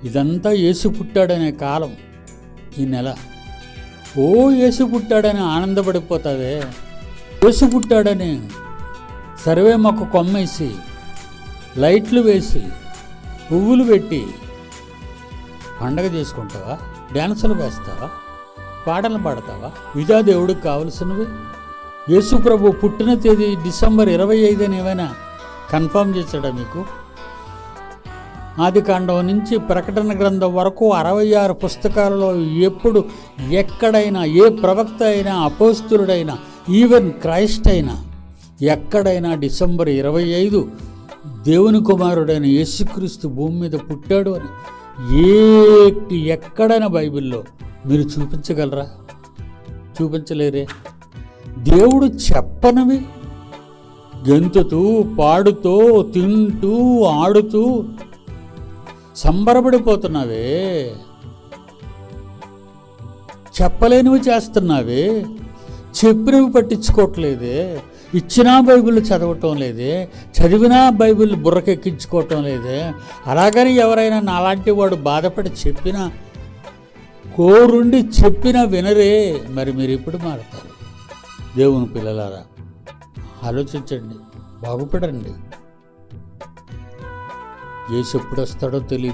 ఇదంతా యేసు పుట్టాడనే కాలం ఈ నెల. ఓ యేసు పుట్టాడని ఆనందపడిపోతావే. యేసు పుట్టాడని సర్వే మొక్క కొమ్మేసి, లైట్లు వేసి, పువ్వులు పెట్టి పండగ చేసుకుంటావా? డ్యాన్సులు వేస్తావా? పాటలు పాడతావా? ఇదా దేవుడికి కావలసినవి? యేసు ప్రభు పుట్టిన తేదీ డిసెంబర్ 25 అని ఏమైనా కన్ఫర్మ్ చేశాడా మీకు? ఆదికాండం నుంచి ప్రకటన గ్రంథం వరకు 66 పుస్తకాలలో ఎప్పుడు ఎక్కడైనా ఏ ప్రవక్త అయినా, అపోస్తులుడైనా, ఈవెన్ క్రైస్ట్ అయినా ఎక్కడైనా డిసెంబర్ 25 దేవుని కుమారుడైన యేసుక్రీస్తు భూమి మీద పుట్టాడు అని ఎక్కడైనా బైబిల్లో మీరు చూపించగలరా? చూపించలేరే. దేవుడు చెప్పనివి గెంతుతూ, పాడుతూ, తింటూ, ఆడుతూ సంబరపడిపోతున్నావే. చెప్పలేనివి చేస్తున్నావే. చెప్పినవి పట్టించుకోవట్లేదే. ఇచ్చినా బైబిల్ చదవటం లేదే. చదివినా బైబిల్ బుర్రకెక్కించుకోవటం లేదే. అలాగని ఎవరైనా నాలాంటి వాడు బాధపడి చెప్పినా, కోరుండి చెప్పినా వినరే. మరి మీరు ఎప్పుడు మారతారు? దేవుని పిల్లలారా, ఆలోచించండి, బాగుపడండి. యేసు ఎప్పుడు వస్తాడో తెలియదు.